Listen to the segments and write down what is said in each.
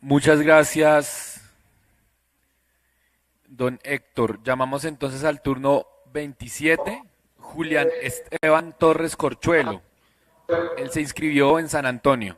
Muchas gracias, don Héctor. Llamamos entonces al turno 27, Julián Esteban Torres Corchuelo. Él se inscribió en San Antonio.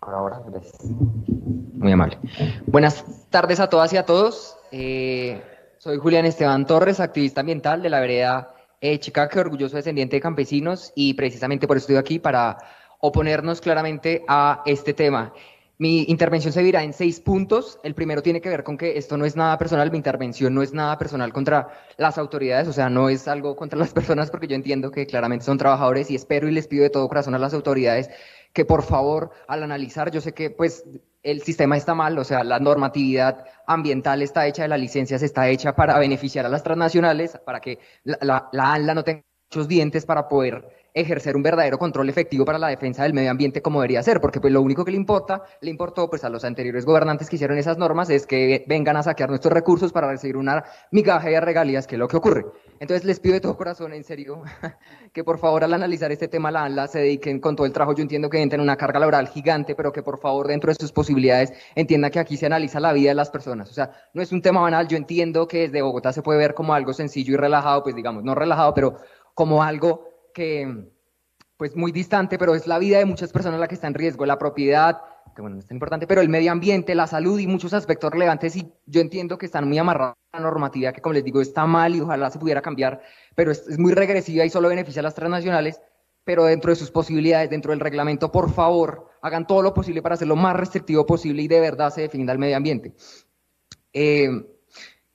Ahora, gracias. Muy amable. Buenas tardes a todas y a todos. Soy Julián Esteban Torres, activista ambiental de la vereda Chicaque, orgulloso descendiente de campesinos, y precisamente por eso estoy aquí para oponernos claramente a este tema. Mi intervención se dividirá en 6 puntos. El primero tiene que ver con que esto no es nada personal, mi intervención no es nada personal contra las autoridades, o sea, no es algo contra las personas, porque yo entiendo que claramente son trabajadores y espero y les pido de todo corazón a las autoridades que por favor, al analizar, yo sé que pues el sistema está mal, o sea, la normatividad ambiental está hecha, de las licencias está hecha para beneficiar a las transnacionales, para que la ANLA no tenga muchos dientes para poder ejercer un verdadero control efectivo para la defensa del medio ambiente como debería ser, porque pues lo único que le importó pues a los anteriores gobernantes que hicieron esas normas es que vengan a saquear nuestros recursos para recibir una migaja de regalías, que es lo que ocurre. Entonces les pido de todo corazón, en serio, que por favor al analizar este tema la ANLA se dediquen con todo el trabajo. Yo entiendo que tienen una carga laboral gigante, pero que por favor dentro de sus posibilidades entienda que aquí se analiza la vida de las personas. O sea, no es un tema banal. Yo entiendo que desde Bogotá se puede ver como algo sencillo y relajado, pues digamos, no relajado, pero como algo que pues muy distante, pero es la vida de muchas personas la que está en riesgo, la propiedad, que bueno, no es tan importante, pero el medio ambiente, la salud y muchos aspectos relevantes, y yo entiendo que están muy amarrados a la normatividad, que como les digo está mal y ojalá se pudiera cambiar, pero es muy regresiva y solo beneficia a las transnacionales. Pero dentro de sus posibilidades, dentro del reglamento, por favor, hagan todo lo posible para ser lo más restrictivo posible y de verdad se defienda el medio ambiente. Eh,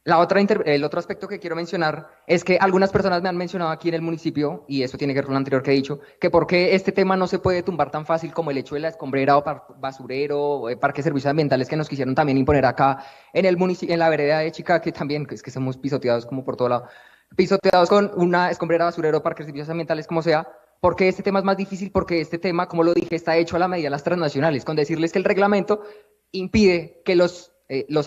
el otro aspecto que quiero mencionar es que algunas personas me han mencionado aquí en el municipio, y eso tiene que ver con lo anterior que he dicho, que por qué este tema no se puede tumbar tan fácil como el hecho de la escombrera o basurero o parques de servicios ambientales que nos quisieron también imponer acá en el municipio, en la vereda de Chica, que también es que somos pisoteados como por todo lado, pisoteados con una escombrera, basurero, parques de servicios ambientales, como sea. Porque este tema es más difícil, porque este tema, como lo dije, está hecho a la medida de las transnacionales, con decirles que el reglamento impide que los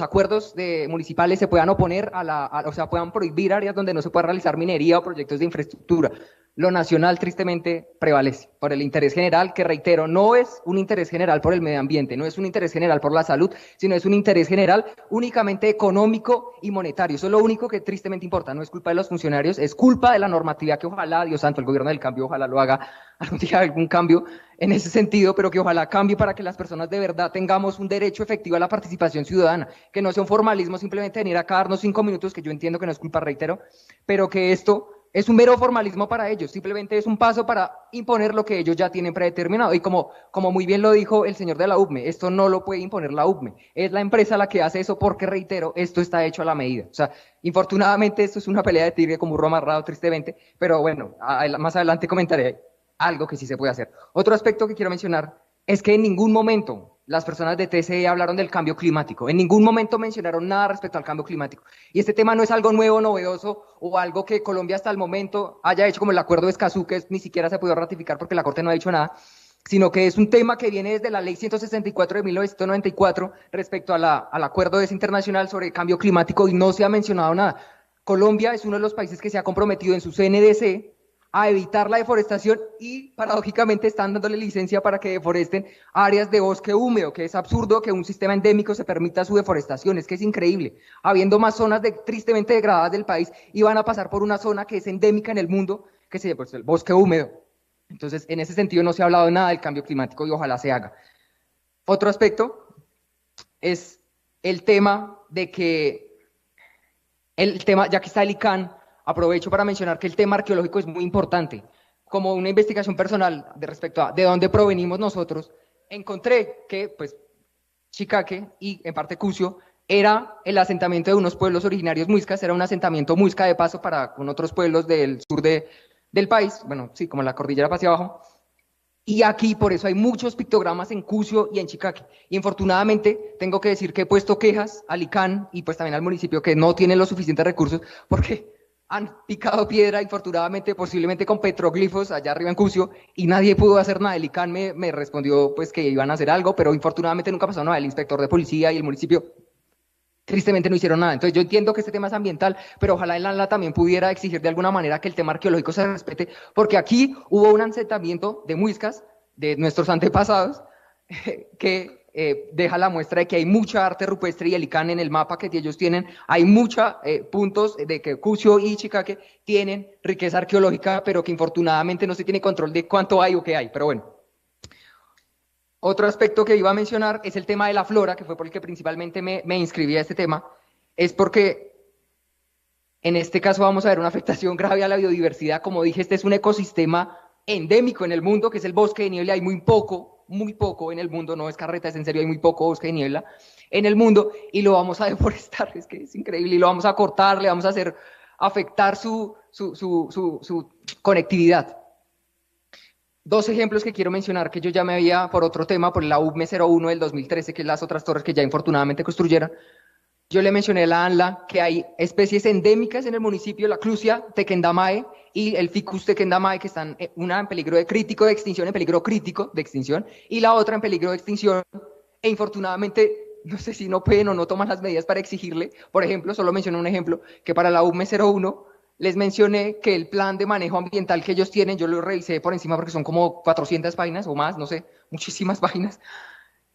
acuerdos municipales se puedan oponer o sea, puedan prohibir áreas donde no se pueda realizar minería o proyectos de infraestructura. Lo nacional tristemente prevalece por el interés general, que reitero, no es un interés general por el medio ambiente, no es un interés general por la salud, sino es un interés general únicamente económico y monetario. Eso es lo único que tristemente importa. No es culpa de los funcionarios, es culpa de la normatividad, que ojalá, Dios santo, el gobierno del cambio, ojalá lo haga algún día, algún cambio en ese sentido, pero que ojalá cambie para que las personas de verdad tengamos un derecho efectivo a la participación ciudadana, que no sea un formalismo simplemente venir acá a darnos 5 minutos, que yo entiendo que no es culpa, reitero, pero que esto es un mero formalismo para ellos, simplemente es un paso para imponer lo que ellos ya tienen predeterminado. Y como muy bien lo dijo el señor de la UBME, esto no lo puede imponer la UBME, es la empresa la que hace eso, porque reitero, esto está hecho a la medida. O sea, infortunadamente esto es una pelea de tigre como burro amarrado, tristemente, pero bueno, más adelante comentaré algo que sí se puede hacer. Otro aspecto que quiero mencionar es que en ningún momento las personas de TCE hablaron del cambio climático, en ningún momento mencionaron nada respecto al cambio climático. Y este tema no es algo nuevo, novedoso, o algo que Colombia hasta el momento haya hecho, como el acuerdo de Escazú, que ni siquiera se pudo ratificar porque la Corte no ha dicho nada, sino que es un tema que viene desde la Ley 164 de 1994 respecto al acuerdo internacional sobre el cambio climático, y no se ha mencionado nada. Colombia es uno de los países que se ha comprometido en su CNDC a evitar la deforestación, y paradójicamente están dándole licencia para que deforesten áreas de bosque húmedo, que es absurdo que un sistema endémico se permita su deforestación, es que es increíble, habiendo más zonas tristemente degradadas del país, y van a pasar por una zona que es endémica en el mundo, que se llama pues, el bosque húmedo. Entonces, en ese sentido no se ha hablado nada del cambio climático y ojalá se haga. Otro aspecto es el tema de que, ya que está el ICANN, aprovecho para mencionar que el tema arqueológico es muy importante. Como una investigación personal de respecto a de dónde provenimos nosotros, encontré que pues Chicaque y en parte Cucio era el asentamiento de unos pueblos originarios muiscas, era un asentamiento muisca de paso para con otros pueblos del sur del país, bueno, sí, como la cordillera hacia abajo. Y aquí, por eso hay muchos pictogramas en Cucio y en Chicaque. Y infortunadamente, tengo que decir que he puesto quejas al ICANN y pues también al municipio, que no tienen los suficientes recursos, porque han picado piedra, infortunadamente, posiblemente con petroglifos allá arriba en Cucio, y nadie pudo hacer nada. El ICANN me respondió pues que iban a hacer algo, pero infortunadamente nunca pasó nada. El inspector de policía y el municipio tristemente no hicieron nada. Entonces yo entiendo que este tema es ambiental, pero ojalá el ANLA también pudiera exigir de alguna manera que el tema arqueológico se respete, porque aquí hubo un asentamiento de muiscas de nuestros antepasados, que deja la muestra de que hay mucha arte rupestre y el ICANN en el mapa que ellos tienen, hay muchos puntos de que Cusio y Chicaque tienen riqueza arqueológica, pero que infortunadamente no se tiene control de cuánto hay o qué hay, pero bueno. Otro aspecto que iba a mencionar es el tema de la flora, que fue por el que principalmente me inscribí a este tema, es porque en este caso vamos a ver una afectación grave a la biodiversidad. Como dije, este es un ecosistema endémico en el mundo, que es el bosque de niebla. Hay muy poco en el mundo, no es carreta, es en serio, hay muy poco bosque de niebla en el mundo, y lo vamos a deforestar, es que es increíble, y lo vamos a cortar, le vamos a hacer afectar su conectividad. Dos ejemplos que quiero mencionar, que yo ya me había, por otro tema, por la UBME 01 del 2013, que es las otras torres que ya infortunadamente construyeron. Yo le mencioné a la ANLA que hay especies endémicas en el municipio, la Clusia tequendamae y el Ficus tequendamae, que están una en peligro de crítico de extinción, en peligro crítico de extinción, y la otra en peligro de extinción, e infortunadamente, no sé si no pueden o no toman las medidas para exigirle. Por ejemplo, solo mencioné un ejemplo, que para la UBME 01, les mencioné que el plan de manejo ambiental que ellos tienen, yo lo revisé por encima porque son como 400 páginas o más, no sé, muchísimas páginas,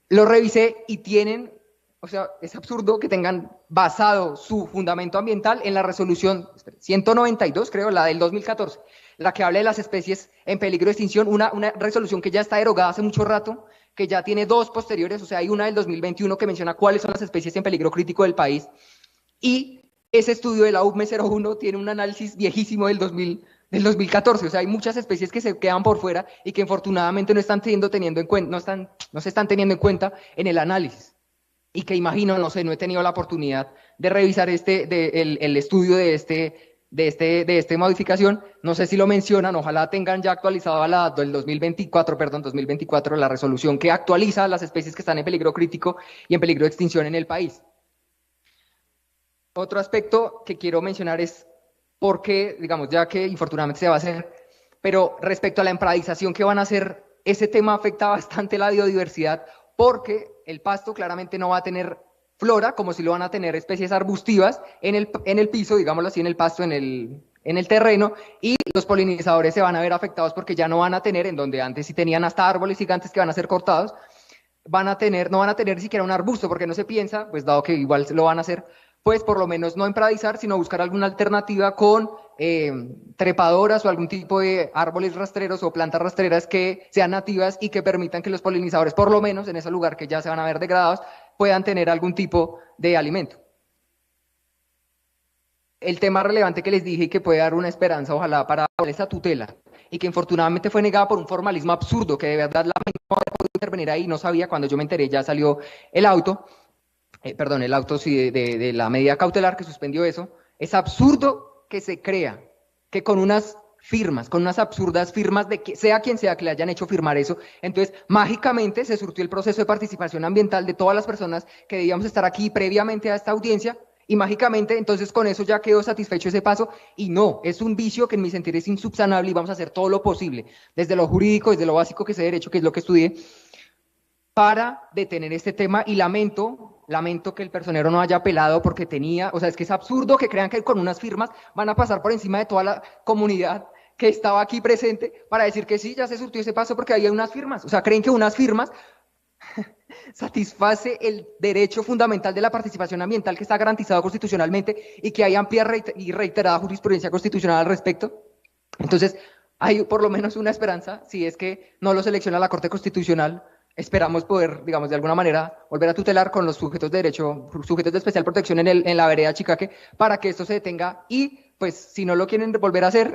lo revisé y tienen, o sea, es absurdo que tengan basado su fundamento ambiental en la resolución 192, creo, la del 2014, la que habla de las especies en peligro de extinción, una resolución que ya está derogada hace mucho rato, que ya tiene dos posteriores, o sea, hay una del 2021 que menciona cuáles son las especies en peligro crítico del país, y ese estudio de la UBME 01 tiene un análisis viejísimo del 2014, o sea, hay muchas especies que se quedan por fuera y que infortunadamente no se están teniendo en cuenta en el análisis. Y que imagino, no sé, no he tenido la oportunidad de revisar el estudio de esta modificación, no sé si lo mencionan, ojalá tengan ya actualizado la del 2024, la resolución que actualiza las especies que están en peligro crítico y en peligro de extinción en el país. Otro aspecto que quiero mencionar es por qué, digamos, ya que infortunadamente se va a hacer, pero respecto a la empradización que van a hacer, ese tema afecta bastante la biodiversidad, porque el pasto claramente no va a tener flora, como si lo van a tener especies arbustivas en el piso, digámoslo así, en el pasto, en el terreno, y los polinizadores se van a ver afectados porque ya no van a tener, en donde antes sí tenían hasta árboles gigantes que van a ser cortados, no van a tener ni siquiera un arbusto, porque no se piensa, pues dado que igual lo van a hacer, pues por lo menos no empradizar, sino buscar alguna alternativa con trepadoras o algún tipo de árboles rastreros o plantas rastreras que sean nativas y que permitan que los polinizadores, por lo menos en ese lugar que ya se van a ver degradados, puedan tener algún tipo de alimento. El tema relevante que les dije y que puede dar una esperanza, ojalá, para esta tutela, y que infortunadamente fue negada por un formalismo absurdo, que de verdad lamento no haber podido intervenir ahí, no sabía, cuando yo me enteré ya salió el auto, sí, de la medida cautelar que suspendió eso. Es absurdo que se crea que con unas firmas, con unas absurdas firmas de que sea quien sea que le hayan hecho firmar eso, entonces mágicamente se surtió el proceso de participación ambiental de todas las personas que debíamos estar aquí previamente a esta audiencia, y mágicamente entonces con eso ya quedó satisfecho ese paso, y no, es un vicio que en mi sentir es insubsanable, y vamos a hacer todo lo posible, desde lo jurídico, desde lo básico que sé derecho, que es lo que estudié, para detener este tema, y lamento que el personero no haya apelado porque tenía, o sea, es que es absurdo que crean que con unas firmas van a pasar por encima de toda la comunidad que estaba aquí presente para decir que sí, ya se surtió ese paso porque había unas firmas, o sea, creen que unas firmas satisface el derecho fundamental de la participación ambiental que está garantizado constitucionalmente y que hay amplia y reiterada jurisprudencia constitucional al respecto. Entonces, hay por lo menos una esperanza, si es que no lo selecciona la Corte Constitucional. Esperamos poder, digamos, de alguna manera volver a tutelar con los sujetos de derecho, sujetos de especial protección en la vereda Chicaque, para que esto se detenga y, pues, si no lo quieren volver a hacer,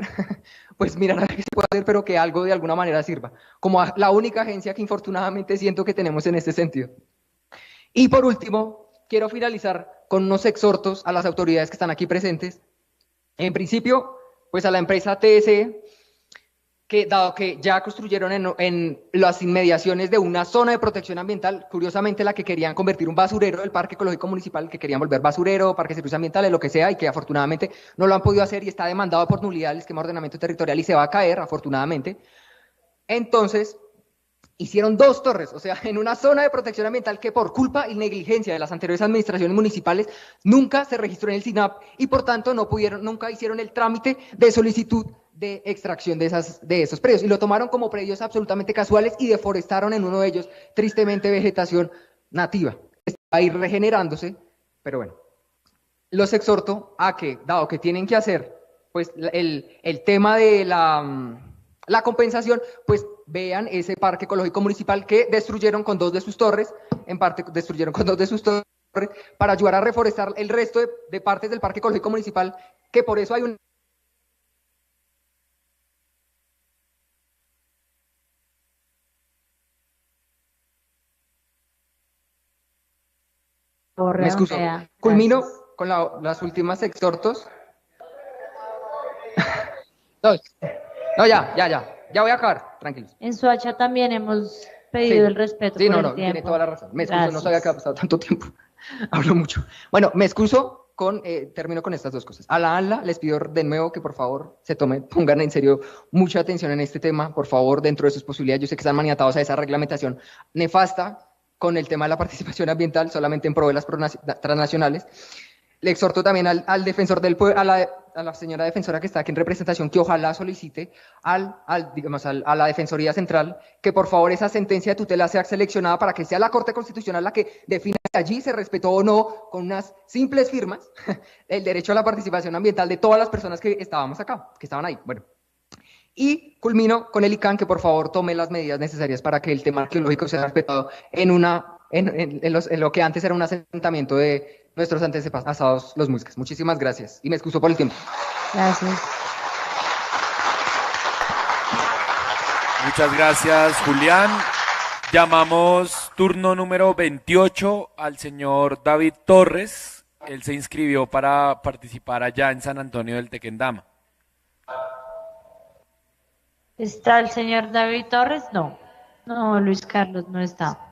pues mirar a ver qué se puede hacer, pero que algo de alguna manera sirva, como la única agencia que infortunadamente siento que tenemos en este sentido. Y por último, quiero finalizar con unos exhortos a las autoridades que están aquí presentes. En principio, pues a la empresa TSE, que dado que ya construyeron en las inmediaciones de una zona de protección ambiental, curiosamente la que querían convertir un basurero del Parque Ecológico Municipal, que querían volver basurero, parque de servicios ambientales, lo que sea, y que afortunadamente no lo han podido hacer y está demandado por nulidad el esquema de ordenamiento territorial y se va a caer, afortunadamente. Entonces, hicieron dos torres, o sea, en una zona de protección ambiental que por culpa y negligencia de las anteriores administraciones municipales nunca se registró en el SINAP y por tanto nunca hicieron el trámite de solicitud de extracción de esos predios, y lo tomaron como predios absolutamente casuales y deforestaron en uno de ellos, tristemente, vegetación nativa. Está ahí regenerándose, pero bueno. Los exhorto a que, dado que tienen que hacer pues el tema de la compensación, pues vean ese parque ecológico municipal que destruyeron con 2 de sus torres, en parte destruyeron con 2 de sus torres, para ayudar a reforestar el resto de partes del parque ecológico municipal, que por eso hay un... Me excuso. Culmino con las últimas exhortos. No, ya voy a acabar, tranquilos. En Soacha también hemos pedido el respeto por el tiempo. Tiene toda la razón. Me excuso, no sabía que había pasado tanto tiempo. Hablo mucho. Bueno, me excuso termino con estas 2 cosas. A la ANLA les pido de nuevo que por favor pongan en serio mucha atención en este tema, por favor, dentro de sus posibilidades. Yo sé que están maniatados a esa reglamentación nefasta con el tema de la participación ambiental solamente en pro de las transnacionales. Le exhorto también al defensor del pueblo, a la señora defensora que está aquí en representación, que ojalá solicite a la Defensoría Central que por favor esa sentencia de tutela sea seleccionada para que sea la Corte Constitucional la que defina si allí se respetó o no, con unas simples firmas, el derecho a la participación ambiental de todas las personas que estábamos acá, que estaban ahí. Bueno. Y culmino con el ICANN, que por favor tome las medidas necesarias para que el tema arqueológico sea respetado en lo que antes era un asentamiento de nuestros antepasados, los muiscas. Muchísimas gracias y me excuso por el tiempo. Gracias. Muchas gracias, Julián. Llamamos turno número 28 al señor David Torres. Él se inscribió para participar allá en San Antonio del Tequendama. ¿Está el señor David Torres? No. No, Luis Carlos no está.